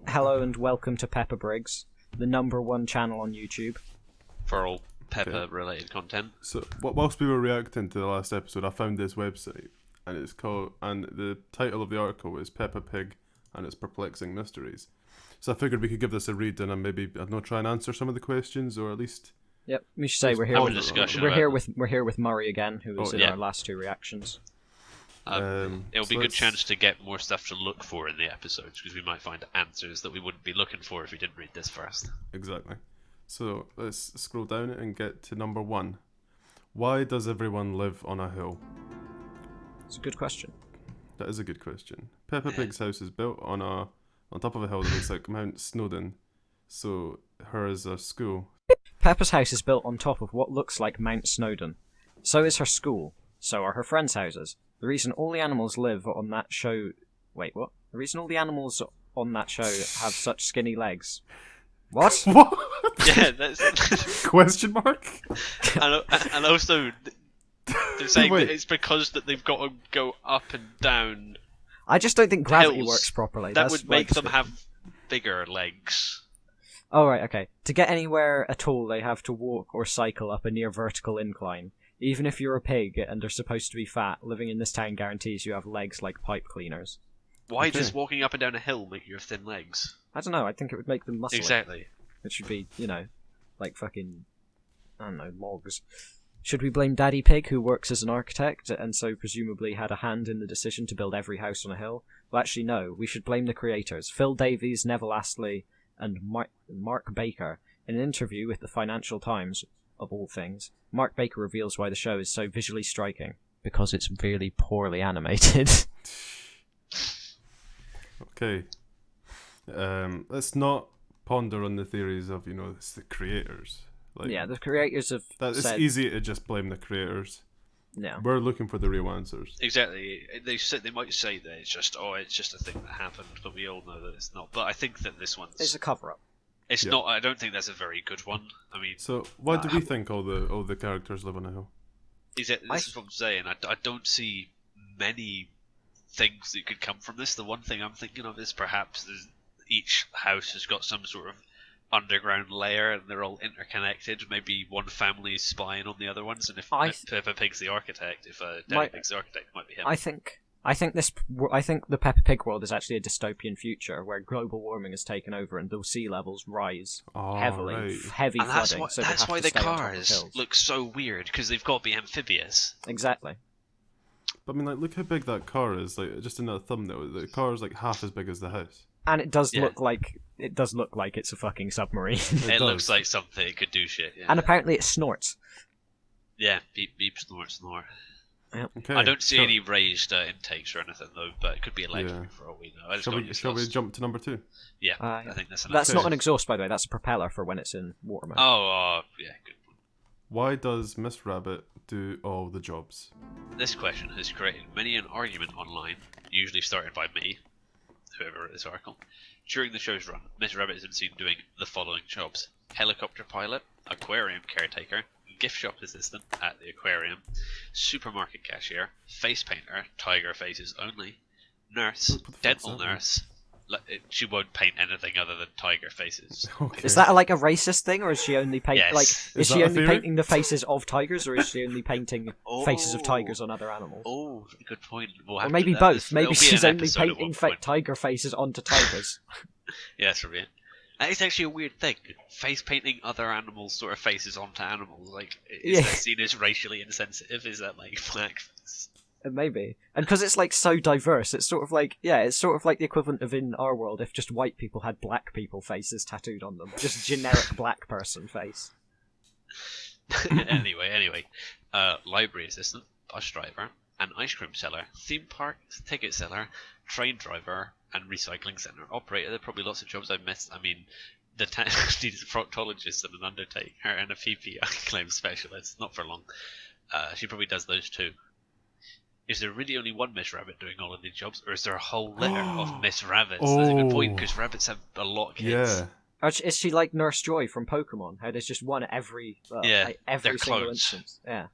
Hello and welcome to Peppa Brigs, the #1 channel on YouTube. For all Peppa-related content. So, whilst we were reacting to the last episode, I found this website, and the title of the article is Peppa Pig and its Perplexing Mysteries. So I figured we could give this a read and maybe, I don't know, try and answer some of the questions, or at least... Yep, we should say we're here with Murray again, who was in our last two reactions. It'll be a good chance to get more stuff to look for in the episodes, because we might find answers that we wouldn't be looking for if we didn't read this first. Exactly. So let's scroll down and get to number 1. Why does everyone live on a hill? It's a good question. That is a good question. Peppa Pig's house is built on top of a hill that looks like Mount Snowdon. So her is a school. Peppa's house is built on top of what looks like Mount Snowdon. So is her school. So are her friends' houses. The reason all the animals live on that show... Wait, what? The reason all the animals on that show have such skinny legs. What? What? Yeah, that's... Question mark? and also, they're saying that it's because that they've got to go up and down. I just don't think gravity hills. Works properly. That would make them have bigger legs. Oh, right, okay. To get anywhere at all, they have to walk or cycle up a near vertical incline. Even if you're a pig and are supposed to be fat, living in this town guarantees you have legs like pipe cleaners. Why does walking up and down a hill make you have thin legs? I don't know, I think it would make them muscly. Exactly. It should be, like fucking, I don't know, logs. Should we blame Daddy Pig, who works as an architect, and so presumably had a hand in the decision to build every house on a hill? Well, actually, no. We should blame the creators, Phil Davies, Neville Astley, and Mark Baker. In an interview with the Financial Times, of all things, Mark Baker reveals why the show is so visually striking. Because it's really poorly animated. Okay. Let's not ponder on the theories of, it's the creators. The creators have It's easy to just blame the creators. Yeah. We're looking for the real answers. Exactly. They might say that it's just a thing that happened, but we all know that it's not. But I think that this one's... It's a cover-up. It's not. I don't think that's a very good one. I mean... So, why do we think all the characters live on a hill? This is what I'm saying. I don't see many things that could come from this. The one thing I'm thinking of is perhaps each house has got some sort of underground layer and they're all interconnected. Maybe one family is spying on the other ones, and if Peppa Pig's the architect, if Daddy Pig's the architect, it might be him. I think the Peppa Pig world is actually a dystopian future where global warming has taken over and the sea levels rise heavily, right. Heavy and flooding. That's why the cars look so weird, because they've got to be amphibious. Exactly. But I mean, look how big that car is. Just in that thumbnail, the car is half as big as the house. And it does look like it's a fucking submarine. It looks like something it could do shit. Yeah. And apparently it snorts. Yeah, beep, beep, snort, snort. Yep. Okay, I don't see any raised intakes or anything though, but it could be electric for all we know. Shall we jump to number 2? Yeah, I think that's enough. That's not an exhaust, by the way. That's a propeller for when it's in water mode. Oh, yeah, good one. Why does Miss Rabbit do all the jobs? This question has created many an argument online, usually started by me, whoever wrote this article. During the show's run, Miss Rabbit has been seen doing the following jobs: helicopter pilot, aquarium caretaker, gift shop assistant at the aquarium, supermarket cashier, face painter, tiger faces only, nurse, dental nurse. She won't paint anything other than tiger faces. Okay. Is that like a racist thing, or is she only is she only theory? Painting the faces of tigers, or is she only painting faces of tigers on other animals? Oh, good point. Or maybe both. Maybe she's only painting tiger faces onto tigers. Yeah, that's right. That is actually a weird thing. Face painting other animals' sort of faces onto animals. Is that seen as racially insensitive? Is that blackface? Maybe. And because it's so diverse, it's sort of it's sort of like the equivalent of in our world if just white people had black people faces tattooed on them. Just generic black person face. Anyway. Library assistant, bus driver, an ice cream seller, theme park ticket seller, train driver, and recycling centre operator. There are probably lots of jobs I missed. I mean, the town needs a proctologist and an undertaker and a PPI claim specialist. Not for long. She probably does those too. Is there really only one Miss Rabbit doing all of these jobs, or is there a whole litter of Miss Rabbits? That's a good point, because rabbits have a lot of kids. Yeah. Is she like Nurse Joy from Pokemon? How there's just one at every every single clones. instance. Yeah.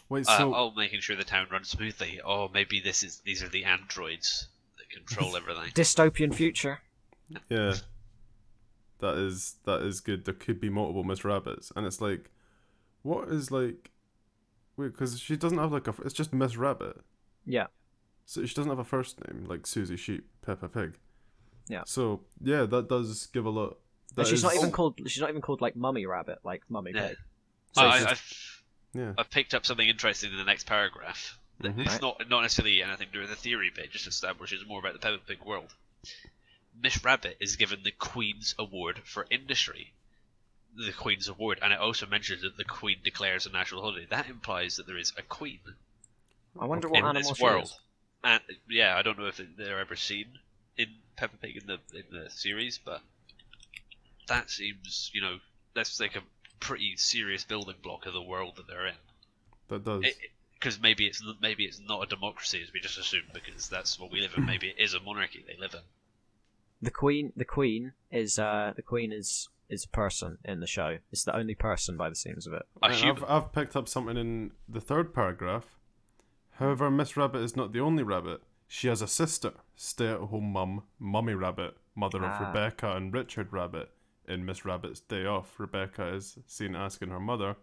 Wait, so making sure the town runs smoothly. Oh, maybe these are the androids that control everything. Dystopian future. Yeah. That is good. There could be multiple Miss Rabbits, and it's like, what is like, wait, because she doesn't have like it's just Miss Rabbit. Yeah. So she doesn't have a first name like Susie Sheep, Peppa Pig. Yeah. So yeah, that does give a lot. And she's not even called. She's not even called like Mummy Rabbit, like Mummy Pig. So I've picked up something interesting in the next paragraph. It's not necessarily anything to do with the theory bit, just establishes more about the Peppa Pig world. Miss Rabbit is given the Queen's Award for Industry. The Queen's Award, and it also mentions that the Queen declares a national holiday. That implies that there is a Queen. I wonder what animal this she world. is. And yeah, I don't know if they're ever seen in Peppa Pig in the series, but that seems, that's like a pretty serious building block of the world that they're in. That does. Because maybe it's not a democracy as we just assumed, because that's what we live in. Maybe it is a monarchy they live in. The Queen is a person in the show. It's the only person by the seams of it. I've picked up something in the third paragraph. However, Miss Rabbit is not the only rabbit. She has a sister, stay-at-home mum, Mummy Rabbit, mother of Rebecca and Richard Rabbit. In Miss Rabbit's Day Off, Rebecca is seen asking her mother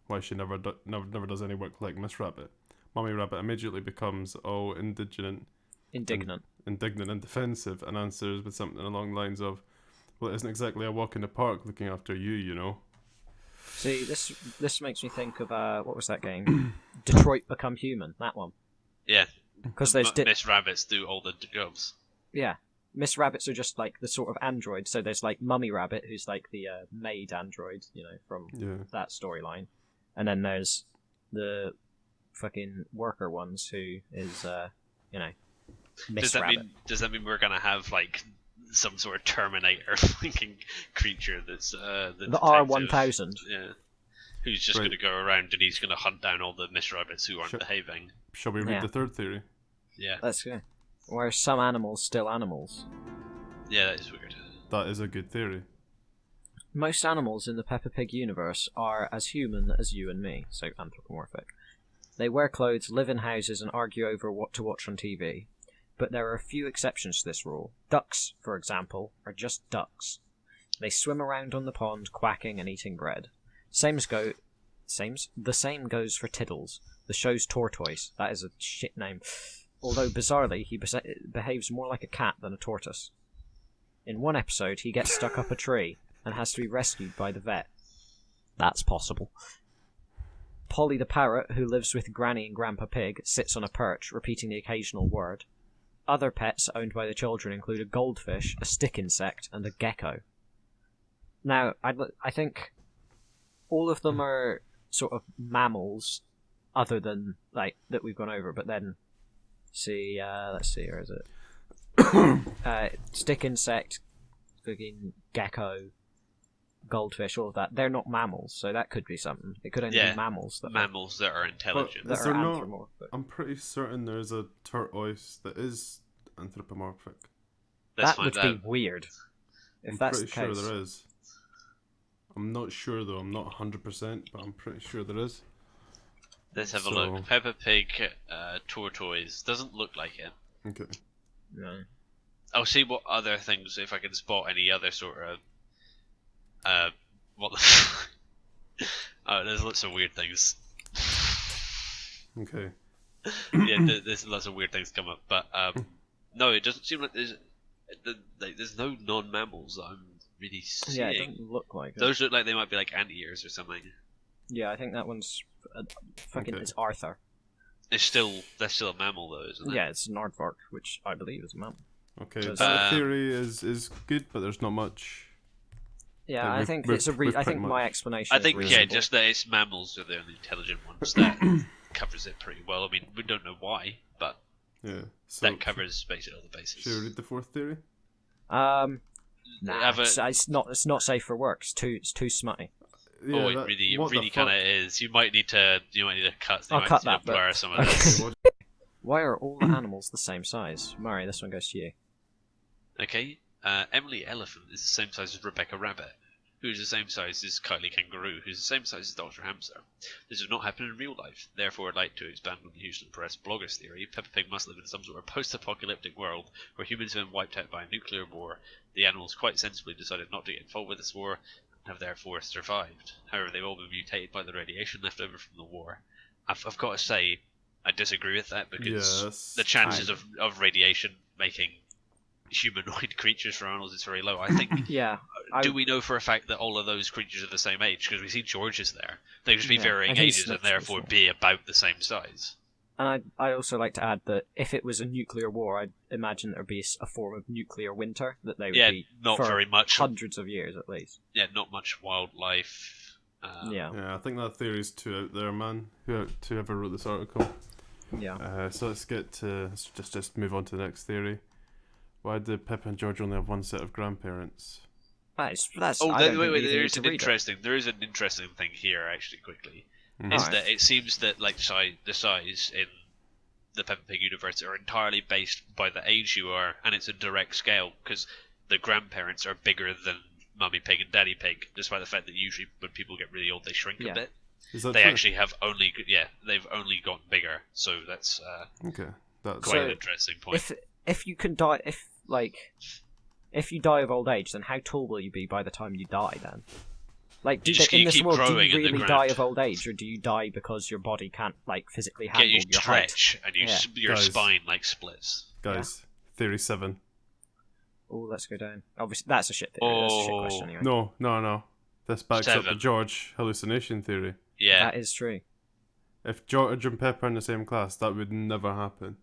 why she never does any work like Miss Rabbit. Mummy Rabbit immediately becomes indignant and defensive, and answers with something along the lines of, "Well, it isn't exactly a walk in the park looking after you, you know." See, this makes me think of what was that game? Detroit Become Human. That one. Yeah. Because there's Miss Rabbits do all the jobs. Yeah. Miss Rabbits are just like the sort of android. So there's like Mummy Rabbit, who's like the maid android, from that storyline, and then there's the fucking worker ones, who is Miss Rabbit. Does that mean we're gonna have like some sort of Terminator-looking creature that's the R1000? Yeah. Who's just going to go around and he's going to hunt down all the Miss Rabbits who aren't behaving. Shall we read the third theory? Yeah. Let's go. Why are some animals still animals? Yeah, that is weird. That is a good theory. Most animals in the Peppa Pig universe are as human as you and me, so anthropomorphic. They wear clothes, live in houses, and argue over what to watch on TV. But there are a few exceptions to this rule. Ducks, for example, are just ducks. They swim around on the pond, quacking and eating bread. The same goes for Tiddles, the show's tortoise. That is a shit name. Although, bizarrely, he behaves more like a cat than a tortoise. In one episode, he gets stuck up a tree and has to be rescued by the vet. That's possible. Polly the parrot, who lives with Granny and Grandpa Pig, sits on a perch, repeating the occasional word. Other pets owned by the children include a goldfish, a stick insect, and a gecko. Now, I think all of them are sort of mammals, other than, like, that we've gone over, but then, let's see, where is it? Stick insect, fucking gecko, goldfish, all of that. They're not mammals, so that could be something. It could only be mammals. Mammals that are intelligent. But I'm pretty certain there's a tortoise that is anthropomorphic. That would be weird. If that's the case. I'm pretty sure there is. I'm not sure though, I'm not 100%, but I'm pretty sure there is. Let's have a look. Peppa Pig tortoise doesn't look like it. Okay. No. I'll see what other things, if I can spot any other sort of what the oh, there's lots of weird things. Okay. Yeah, there's lots of weird things come up, but no, it doesn't seem like there's no non-mammals that I'm really seeing. Yeah, it doesn't look like it. Those look like they might be like anteaters or something. Yeah, I think that one's it's Arthur. That's still a mammal though, isn't it? Yeah, it's an aardvark, which I believe is a mammal. Okay, so the theory is good, but there's not much. Yeah, I think it's I think my explanation. I think is reasonable. just that it's mammals are the only intelligent ones that covers it pretty well. I mean, we don't know why, but so that covers basically all the bases. Should we read the fourth theory? Nah, it's not safe for work. It's too smutty. Yeah, it really kind of is. You might need to cut. I'll cut that. Blur some of this. Why are all the animals the same size? Murray, this one goes to you. Okay. Emily Elephant is the same size as Rebecca Rabbit. who is the same size as Kylie Kangaroo, who's the same size as Dr. Hamster. This would not happen in real life. Therefore, I'd like to expand on the Houston Press blogger's theory. Peppa Pig must live in some sort of post-apocalyptic world where humans have been wiped out by a nuclear war. The animals quite sensibly decided not to get involved with this war and have therefore survived. However, they've all been mutated by the radiation left over from the war. I've got to say, I disagree with that because the chances of radiation making humanoid creatures from animals is very low. I think. Do we know for a fact that all of those creatures are the same age? Because we see George is there. They just be varying ages and therefore be about the same size. And I also like to add that if it was a nuclear war, I'd imagine there'd be a form of nuclear winter that they would be not for very much. Hundreds of years at least. Yeah, not much wildlife. I think that theory's too out there, man. Whoever wrote this article. Yeah. So let's just move on to the next theory. Why did Peppa and George only have one set of grandparents? That's. Wait. There is an interesting thing here, actually. Quickly, is that it seems that like the size in the Peppa Pig universe are entirely based by the age you are, and it's a direct scale because the grandparents are bigger than Mummy Pig and Daddy Pig, despite the fact that usually when people get really old, they shrink a bit. Is that they true? actually have they've only gotten bigger, so that's that's quite an interesting point. If you can die, if you die of old age, then how tall will you be by the time you die? Then, like, in this world, do you really die of old age, or do you die because your body can't physically handle your stretch height? And your spine splits. Guys, theory 7. Oh, let's go down. Obviously, that's a shit theory. That's a shit question anyway. No. This backs up the George hallucination theory. Yeah, that is true. If George and Peppa are in the same class, that would never happen.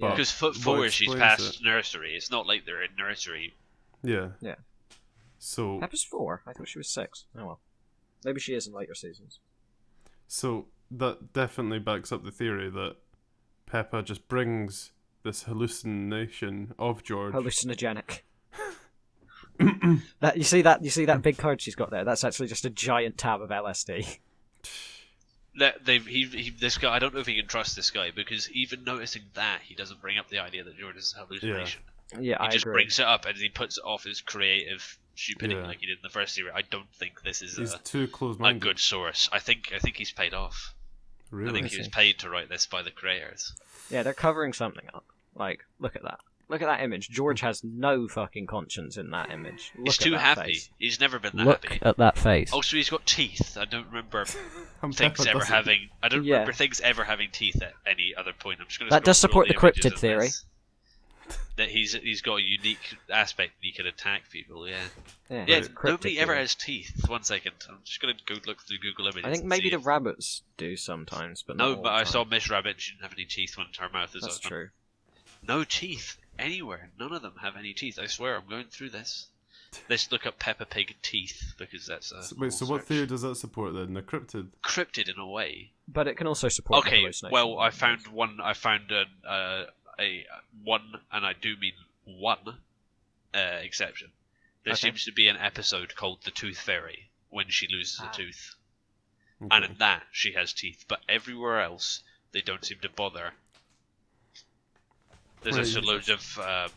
Because four, she's past nursery. It's not like they're in nursery. Yeah. So Peppa's 4. I thought she was 6. Oh well. Maybe she is in later seasons. So that definitely backs up the theory that Peppa just brings this hallucination of George. Hallucinogenic. You see that big card she's got there? That's actually just a giant tab of LSD. This guy, I don't know if he can trust this guy because even noticing that, he doesn't bring up the idea that George is a hallucination. Yeah, he just agree. brings it up and he puts it off his creative stupidity like he did in the first series. I don't think this is too close-minded. a good source. I think he's paid off. Really? I think he was paid to write this by the creators. Yeah, they're covering something up. Look at that. Look at that image. George has no fucking conscience in that image. He's too happy. Face. He's never been that happy. Look at that face. Also, he's got teeth. I don't remember things ever having. I don't remember things ever having teeth at any other point. I'm just going to. That does support the cryptid theory. That he's got a unique aspect that he can attack people. Yeah. Right. Nobody ever has teeth. 1 second. I'm just going to go look through Google Images. I think maybe the rabbits do sometimes, but no. But I saw Miss Rabbit. She didn't have any teeth when her mouth is open. That's true. No teeth anywhere. None of them have any teeth. I swear. I'm going through this. Let's look up Peppa Pig teeth because that's a. Wait. So what theory does that support then? The cryptid. Cryptid in a way. But it can also support. Okay. Well, I found one. I found a one, and I do mean one exception. There seems to be an episode called The Tooth Fairy when she loses a tooth, and in that she has teeth. But everywhere else, they don't seem to bother. There's a load of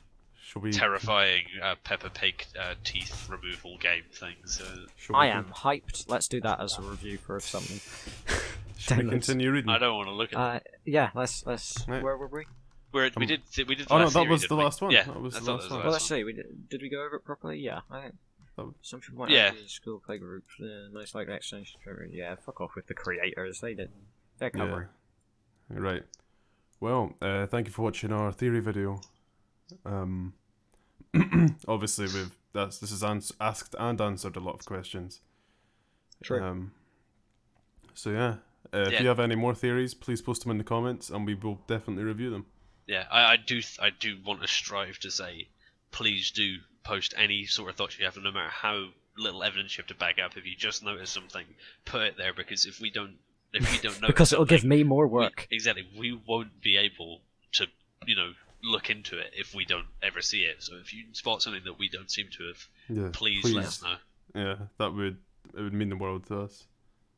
terrifying Peppa Pig teeth removal game things. I am hyped. Let's do that as a review for something. Should we continue reading? I don't want to look at it. Yeah, let's. Where were we? We did. Oh no, that was the last one. Yeah, that was the last one. Well, let's see. Did we go over it properly? Yeah, I think. Some people might have school play groups. Most likely exchange. Yeah, fuck off with the creators. They're covering. Yeah. Right. Well, thank you for watching our theory video. Obviously, this has asked and answered a lot of questions. True. So yeah, if you have any more theories, please post them in the comments, and we will definitely review them. Yeah, I do want to strive to say, please do post any sort of thoughts you have, no matter how little evidence you have to back up. If you just notice something, put it there, because if we don't know, because it'll give me more work. We won't be able to, look into it if we don't ever see it. So if you spot something that we don't seem to have, please let us know. Yeah, it would mean the world to us.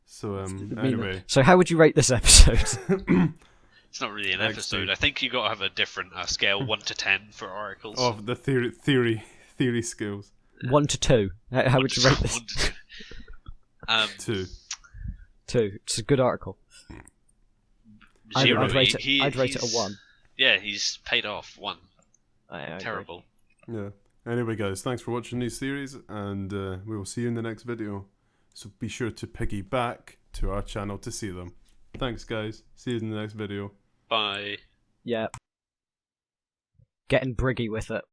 So anyway, so how would you rate this episode? It's not really an episode. I think you got to have a different scale, 1 to 10 for articles. Of the theory skills. 1 to 2. How would you rate this? 1 to 2. 2. 2. It's a good article. I'd 0. rate it a 1. Yeah, he's paid off 1. I agree. Terrible. Yeah. Anyway, guys, thanks for watching these series, and we will see you in the next video. So be sure to piggyback to our channel to see them. Thanks, guys. See you in the next video. Bye. Yeah. Getting briggy with it.